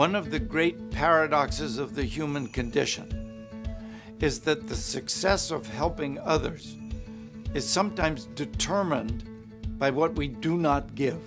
One of the great paradoxes of the human condition is that the success of helping others is sometimes determined by what we do not give.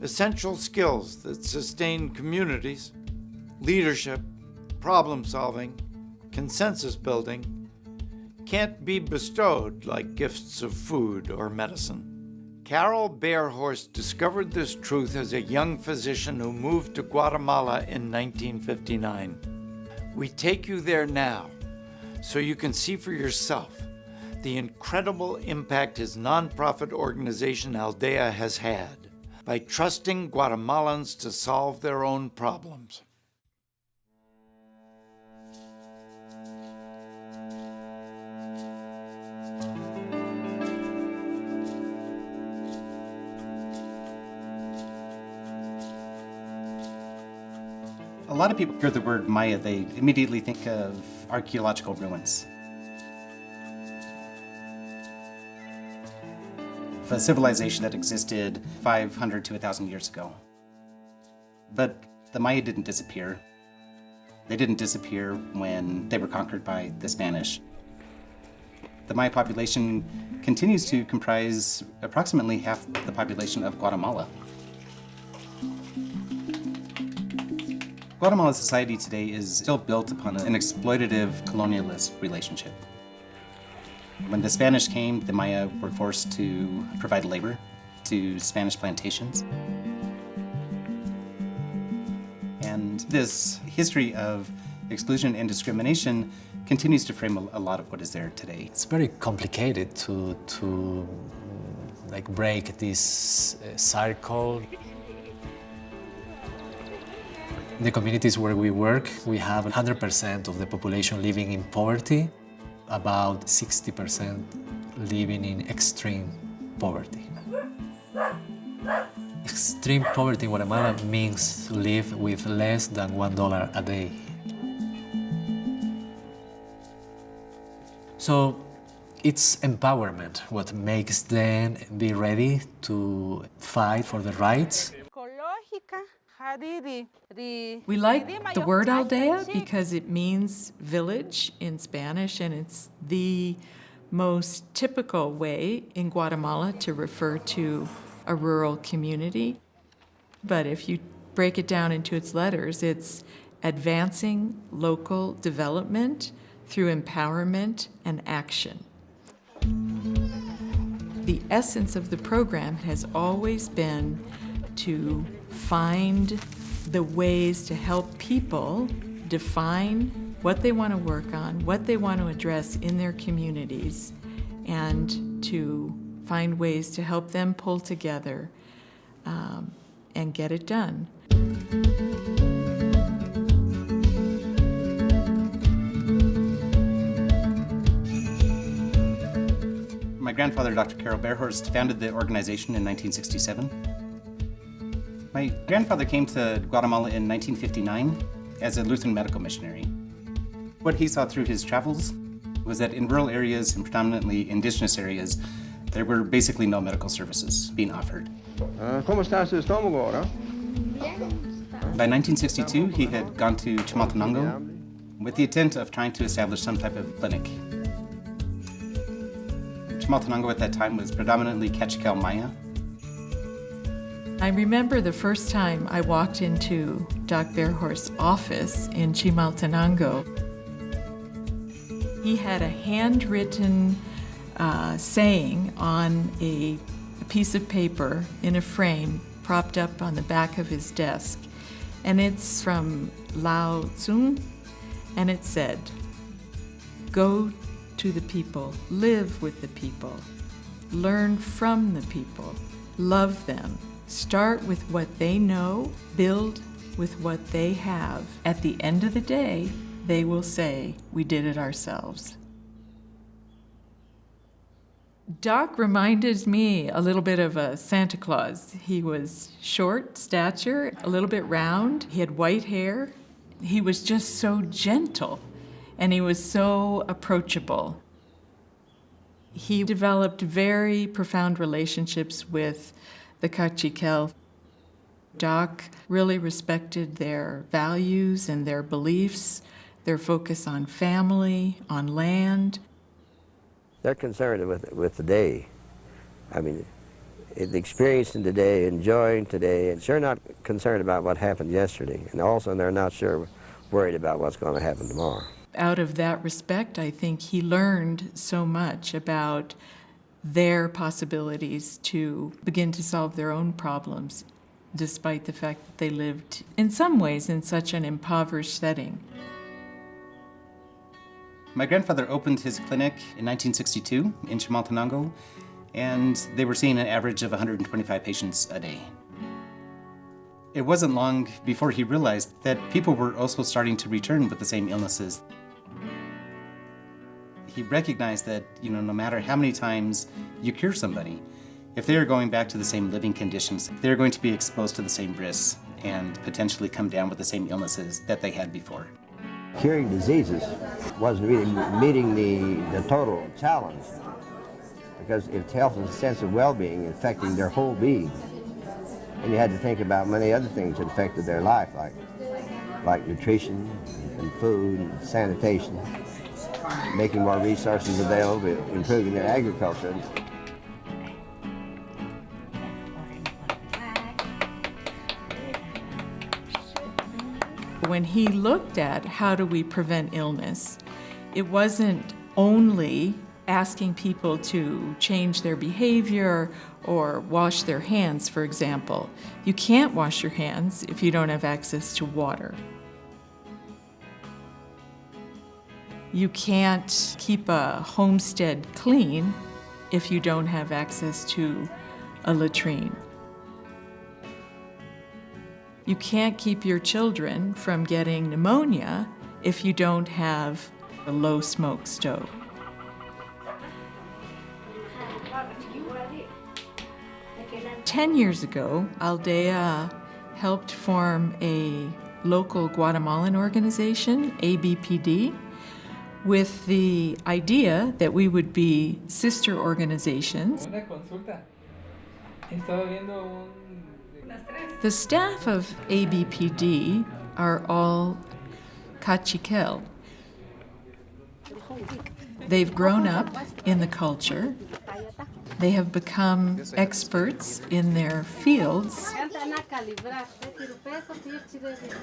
Essential skills that sustain communities, leadership, problem solving, consensus building, can't be bestowed like gifts of food or medicine. Carol Bearhorst discovered this truth as a young physician who moved to Guatemala in 1959. We take you there now so you can see for yourself the incredible impact his nonprofit organization ALDEA has had by trusting Guatemalans to solve their own problems. A lot of people hear the word Maya, they immediately think of archaeological ruins. A civilization that existed 500 to 1,000 years ago. But the Maya didn't disappear. They didn't disappear when they were conquered by the Spanish. The Maya population continues to comprise approximately half the population of Guatemala. Guatemala society today is still built upon an exploitative colonialist relationship. When the Spanish came, the Maya were forced to provide labor to Spanish plantations. And this history of exclusion and discrimination continues to frame a lot of what is there today. It's very complicated to break this cycle. In the communities where we work, we have 100% of the population living in poverty, about 60% living in extreme poverty. Extreme poverty in Guatemala means to live with less than $1 a day. So it's empowerment what makes them be ready to fight for the rights. We like the word Aldea because it means village in Spanish, and it's the most typical way in Guatemala to refer to a rural community. But if you break it down into its letters, it's advancing local development through empowerment and action. The essence of the program has always been to find the ways to help people define what they want to work on, what they want to address in their communities, and to find ways to help them pull together and get it done. My grandfather, Dr. Carol Bearhorst, founded the organization in 1967. My grandfather came to Guatemala in 1959 as a Lutheran medical missionary. What he saw through his travels was that in rural areas and predominantly indigenous areas, there were basically no medical services being offered. ¿Cómo está su estómago ahora? By 1962, he had gone to Chimaltenango with the intent of trying to establish some type of clinic. Chimaltenango at that time was predominantly Cachical Maya. I remember the first time I walked into Doc Bearhorst's office in Chimaltenango. He had a handwritten saying on a piece of paper in a frame propped up on the back of his desk. And it's from Lao Tzu, and it said, "Go to the people, live with the people, learn from the people, love them. Start with what they know, build with what they have. At the end of the day, they will say, we did it ourselves." Doc reminded me a little bit of a Santa Claus. He was short stature, a little bit round. He had white hair. He was just so gentle, and he was so approachable. He developed very profound relationships with the Cachiquel. Doc really respected their values and their beliefs, their focus on family, on land. They're concerned with today. I mean, the experience in today, enjoying today, and sure not concerned about what happened yesterday. And also they're not sure worried about what's going to happen tomorrow. Out of that respect, I think he learned so much about their possibilities to begin to solve their own problems, despite the fact that they lived, in some ways, in such an impoverished setting. My grandfather opened his clinic in 1962 in Chimaltenango, and they were seeing an average of 125 patients a day. It wasn't long before he realized that people were also starting to return with the same illnesses. He recognized that, no matter how many times you cure somebody, if they are going back to the same living conditions, they're going to be exposed to the same risks and potentially come down with the same illnesses that they had before. Curing diseases wasn't really meeting the total challenge, because it's health and sense of well-being affecting their whole being. And you had to think about many other things that affected their life, like nutrition and food and sanitation, making more resources available, improving their agriculture. When he looked at how do we prevent illness, it wasn't only asking people to change their behavior or wash their hands, for example. You can't wash your hands if you don't have access to water. You can't keep a homestead clean if you don't have access to a latrine. You can't keep your children from getting pneumonia if you don't have a low smoke stove. Ten years ago, ALDEA helped form a local Guatemalan organization, ABPD, with the idea that we would be sister organizations. Una consulta. Estaba viendo un... The staff of ABPD are all caciquel. They've grown up in the culture. They have become experts in their fields.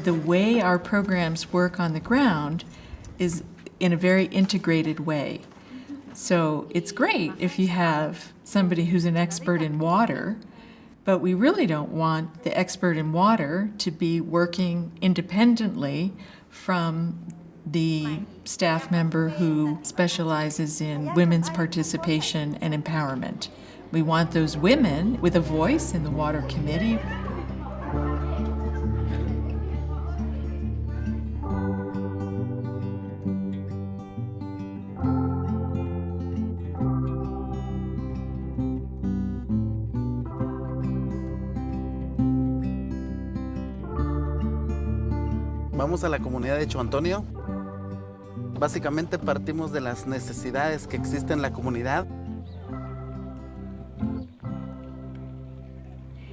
The way our programs work on the ground is in a very integrated way. So it's great if you have somebody who's an expert in water, but we really don't want the expert in water to be working independently from the staff member who specializes in women's participation and empowerment. We want those women with a voice in the water committee. Vamos a la comunidad de Cho Antonio. Básicamente partimos de las necesidades que existen en la comunidad.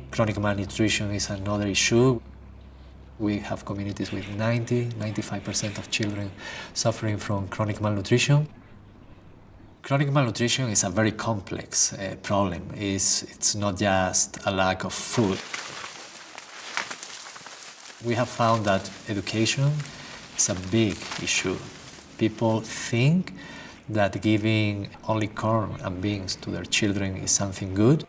Chronic malnutrition is another issue. We have communities with 95% of children suffering from chronic malnutrition. Chronic malnutrition is a very complex problem. It's not just a lack of food. We have found that education is a big issue. People think that giving only corn and beans to their children is something good.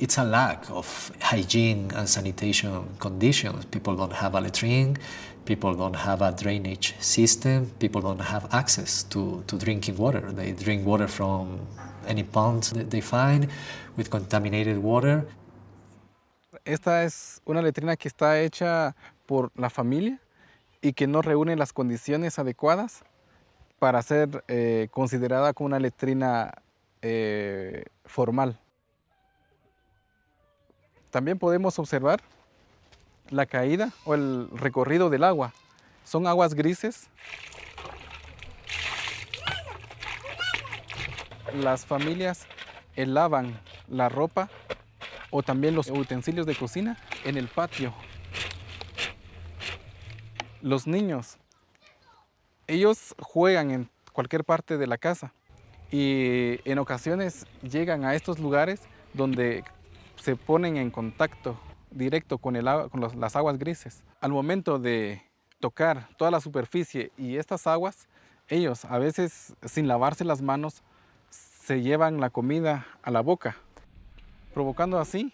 It's a lack of hygiene and sanitation conditions. People don't have a latrine, people don't have a drainage system, people don't have access to drinking water. They drink water from any pond that they find with contaminated water. Esta es una letrina que está hecha por la familia y que no reúne las condiciones adecuadas para ser considerada como una letrina formal. También podemos observar la caída o el recorrido del agua. Son aguas grises. Las familias lavan la ropa o también los utensilios de cocina en el patio. Los niños, ellos juegan en cualquier parte de la casa y en ocasiones llegan a estos lugares donde se ponen en contacto directo con las aguas grises. Al momento de tocar toda la superficie y estas aguas, ellos a veces sin lavarse las manos se llevan la comida a la boca, provocando así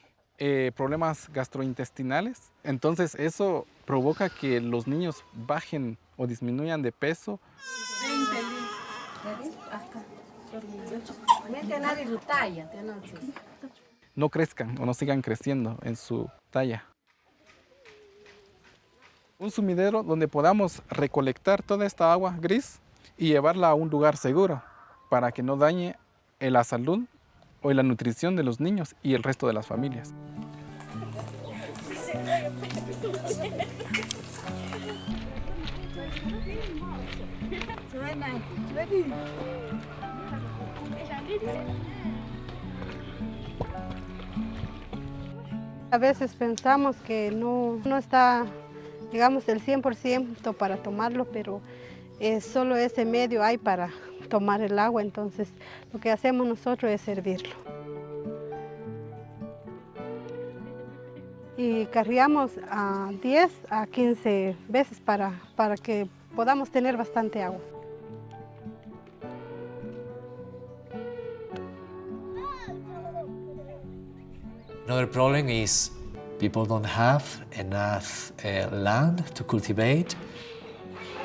problemas gastrointestinales. Entonces eso provoca que los niños bajen o disminuyan de peso. No crezcan o no sigan creciendo en su talla. Un sumidero donde podamos recolectar toda esta agua gris y llevarla a un lugar seguro para que no dañe la salud o la nutrición de los niños y el resto de las familias. A veces pensamos que no está, digamos, el 100% para tomarlo, pero solo ese medio hay para tomar el agua, entonces lo que hacemos nosotros es servirlo. Y cargamos a 10 a 15 veces para que podamos tener bastante agua. Another problem is people don't have enough land to cultivate.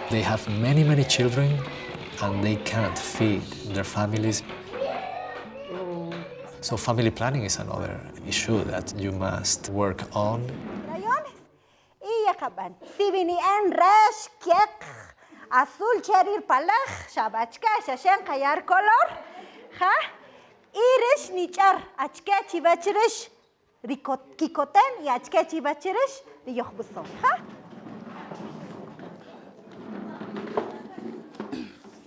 They have many, many children and they can't feed their families. So family planning is another issue that you must work on. Si vini en resh kek azul cherir palach shabachka shashen kayar color ha irish nichar achke chibachirish rikot kikoten y achke chibachirish diyohbuson ha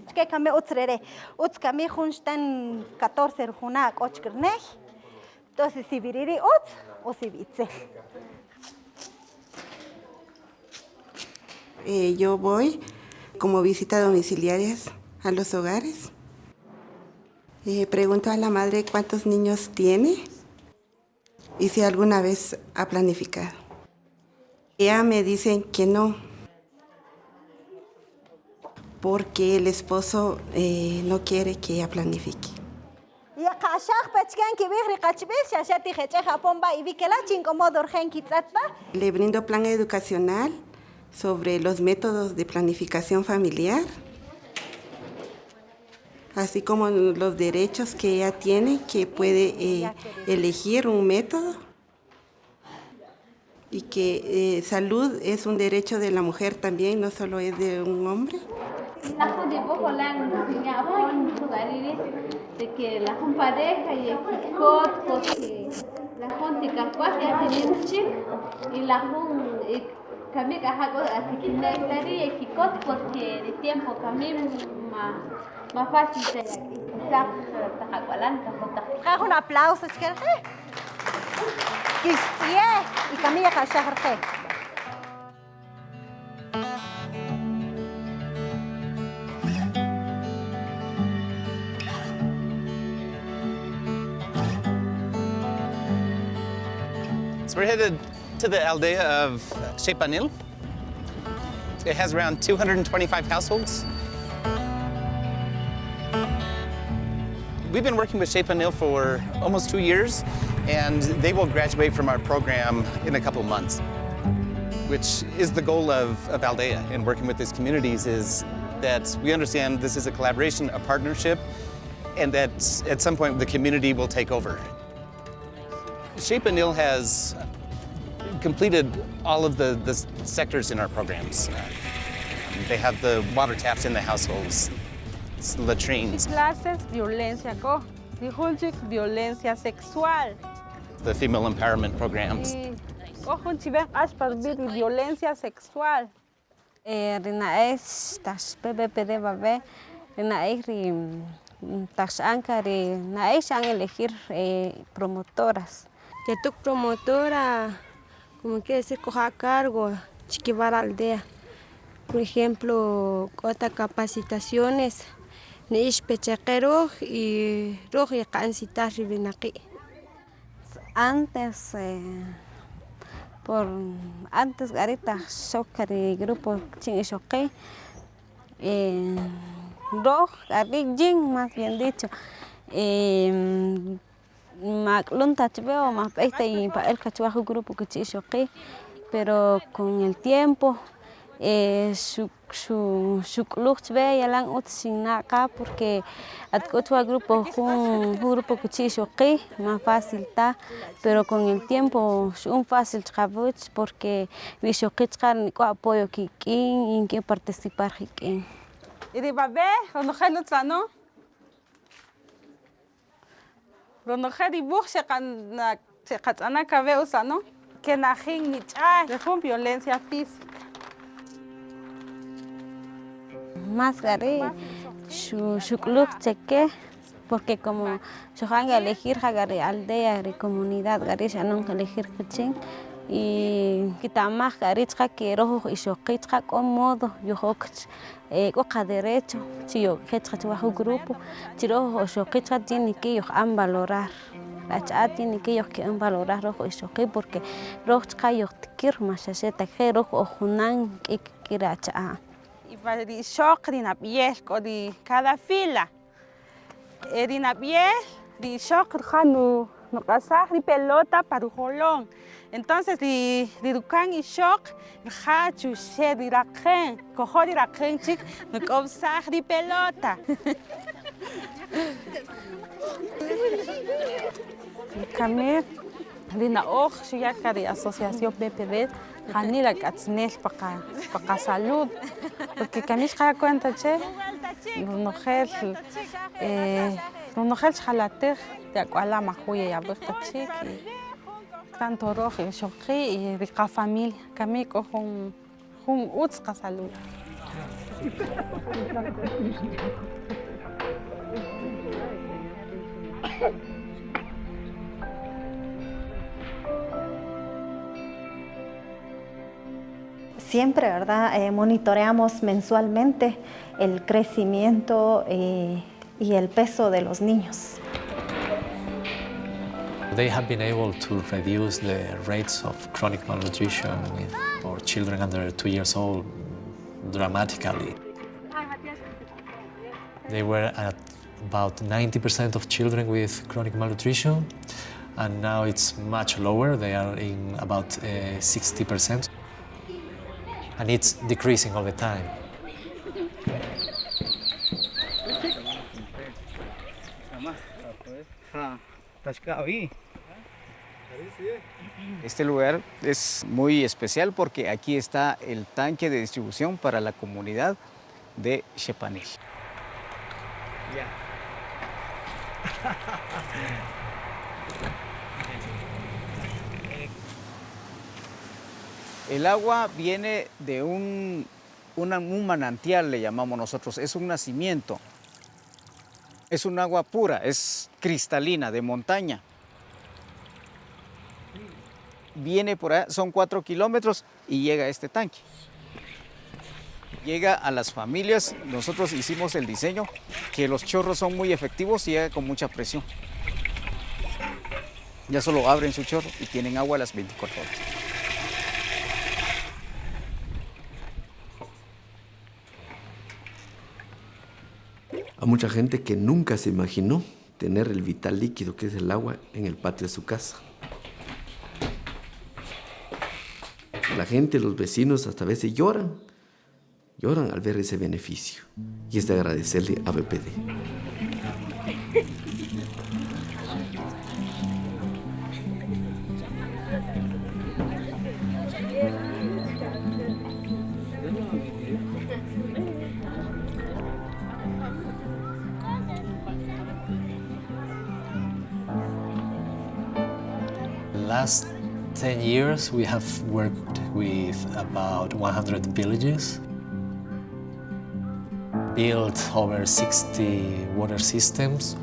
achke kame utsrere uts kame khunshtan 14 rjuna ochkerneh entonces si viriri uts o si vitze. Yo voy como visita domiciliarias a los hogares. Pregunto a la madre cuántos niños tiene y si alguna vez ha planificado. Ella me dicen que no, porque el esposo no quiere que ella planifique. Le brindo plan educacional sobre los métodos de planificación familiar, así como los derechos que ella tiene, que puede elegir un método, y que salud es un derecho de la mujer también, no solo es de un hombre. De que la pareja y el porque la gente capaz que tiene chic y la kami hago así que la estaría y porque de tiempo kami más fácil se quizás un aplauso y Camila Cachajarte. So we're headed to the ALDEA of Shepanil. It has around 225 households. We've been working with Shepanil for almost 2 years, and they will graduate from our program in a couple months, which is the goal of ALDEA and working with these communities, is that we understand this is a collaboration, a partnership, and that at some point the community will take over. Shepanil has completed all of the sectors in our programs. They have the water taps in the households, latrines. Clases, violencia violencia sexual. The female empowerment programs. Violencia sexual. Rinaes tas PPPD babe rinaes tas ankari naes han elegir promotoras. tu promotora, como quiere decir, coja a cargo, chiquivar aldea. Por ejemplo, otras capacitaciones, nish pechequero y rojo y cancita ribinaki. Antes, ahorita shocker y grupo chingishoque, rojo, jing más bien dicho. Maclunta chveo más y para el cachuajo grupo que chishoque, pero con el tiempo shukluk chve yalang ut sin acá porque atcochua grupo un grupo que chishoque más fácil está, pero con el tiempo un fácil chabuch porque vishoque char ni apoyo kikin y que participar kikin. Y de babé, cuando gelo tzano, cuando gelo buch se catzana cabe usano, que najin ni chay, de violencia física. Más gari, shukluk cheque, porque como yo han elegir gari aldea, gari comunidad, gari shanon elegir kuching, y kita más gari chka que rojo y shoki chka con modo, yo hokch, coja derecho, si yo que chka chuajo grupo, si rojo o shoki chka tiene que ellos han valorar. La chat tiene que ellos quieren valorar rojo y shoki porque rojo chka yo te quiero más cheta que rojo o junan que quiera cha. Y para el shock de piel, de cada fila. De piel, de shock, no casar de pelota para el jolón. Entonces, de ducan y shock, hachu, se de raken, cojo de raken, chic, no casar de pelota. Camé, de na oj, ya que de asociación PPD. Hanila katznel para salud, porque camis cada cuenta che, no gel jalater de aquala majuya ya basta chiqui, tanto rojo y shoqui y de cada familia, camico con utska salud. Siempre, ¿verdad? Monitoreamos mensualmente el crecimiento y el peso de los niños. They have been able to reduce the rates of chronic malnutrition for children under 2 years old dramatically. They were at about 90% of children with chronic malnutrition, and now it's much lower. They are in about 60%. And it's decreasing all the time. Este lugar es muy especial porque aquí está el tanque de distribución para la comunidad de Chepanil. El agua viene de un manantial, le llamamos nosotros, es un nacimiento. Es un agua pura, es cristalina, de montaña. Viene por allá, son 4 kilómetros y llega a este tanque. Llega a las familias, nosotros hicimos el diseño, que los chorros son muy efectivos y llega con mucha presión. Ya solo abren su chorro y tienen agua a las 24 horas. A mucha gente que nunca se imaginó tener el vital líquido que es el agua en el patio de su casa. La gente, los vecinos hasta a veces lloran al ver ese beneficio y es de agradecerle a BPD. Last 10 years, we have worked with about 100 villages, built over 60 water systems,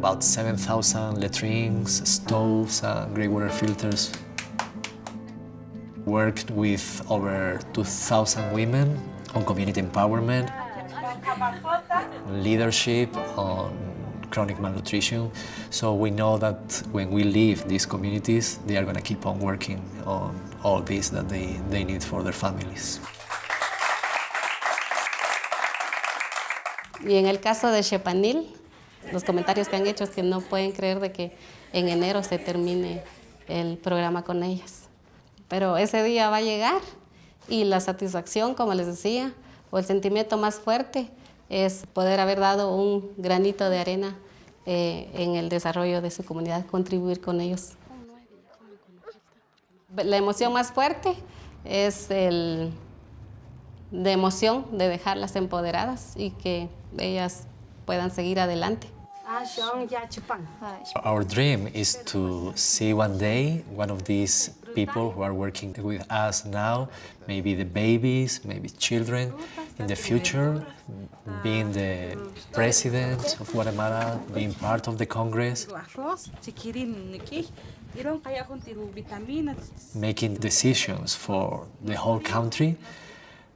about 7,000 latrines, stoves, grey water filters. Worked with over 2,000 women on community empowerment, leadership, on chronic malnutrition. So we know that when we leave these communities, they are going to keep on working on all this that they need for their families. Y en el caso de Chepanil, los comentarios que han hecho es que no pueden creer de que en enero se termine el programa con ellas. Pero ese día va a llegar y la satisfacción, como les decía, o el sentimiento más fuerte es poder haber dado un granito de arena en el desarrollo de su comunidad, contribuir con ellos. La emoción más fuerte es de emoción de dejarlas empoderadas y que ellas puedan seguir adelante. Our dream is to see one day one of these people who are working with us now, maybe the babies, maybe children, in the future, being the president of Guatemala, being part of the Congress, making decisions for the whole country,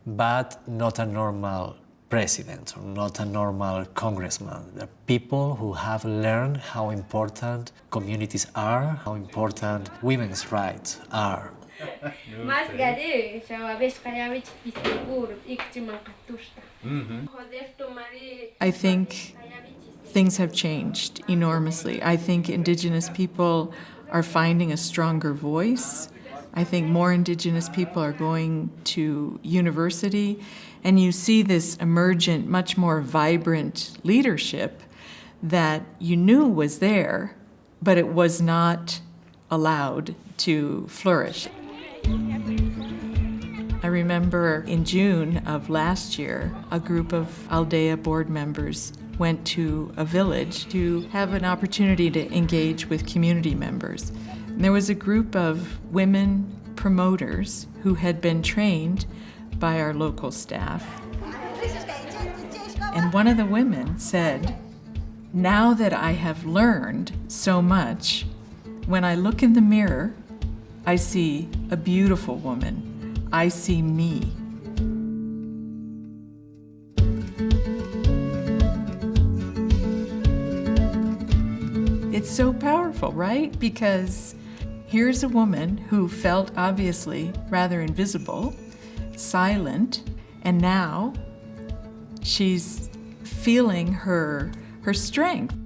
but not a normal president or not a normal congressman. They're people who have learned how important communities are, how important women's rights are. I think things have changed enormously. I think Indigenous people are finding a stronger voice. I think more Indigenous people are going to university, and you see this emergent, much more vibrant leadership that you knew was there, but it was not allowed to flourish. I remember in June of last year, a group of ALDEA board members went to a village to have an opportunity to engage with community members. And there was a group of women promoters who had been trained by our local staff. And one of the women said, "Now that I have learned so much, when I look in the mirror, I see a beautiful woman. I see me." It's so powerful, right? Because here's a woman who felt obviously rather invisible, silent, and now she's feeling her strength.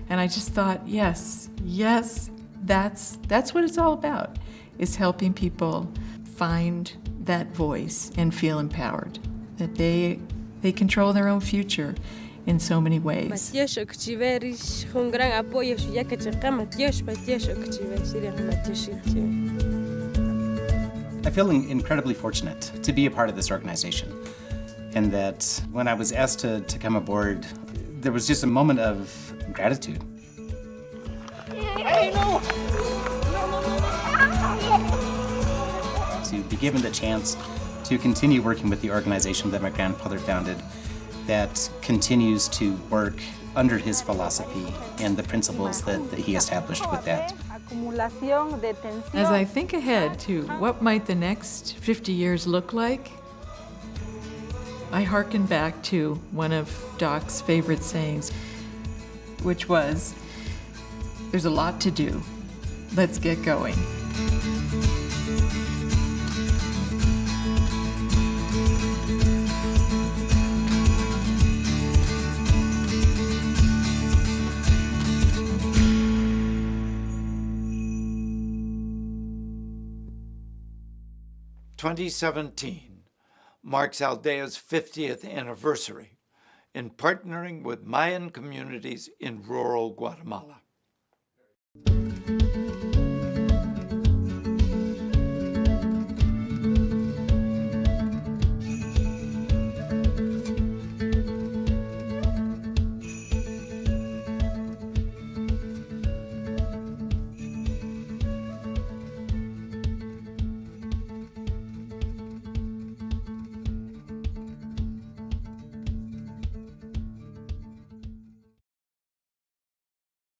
And I just thought, yes, that's what it's all about, is helping people find that voice and feel empowered, that they control their own future in so many ways. I feel incredibly fortunate to be a part of this organization, and that when I was asked to come aboard, there was just a moment of gratitude. To be given the chance to continue working with the organization that my grandfather founded, that continues to work under his philosophy and the principles that he established with that. As I think ahead to what might the next 50 years look like, I hearken back to one of Doc's favorite sayings, which was, "There's a lot to do. Let's get going." "2017 marks ALDEA's 50th anniversary in partnering with Mayan communities in rural Guatemala.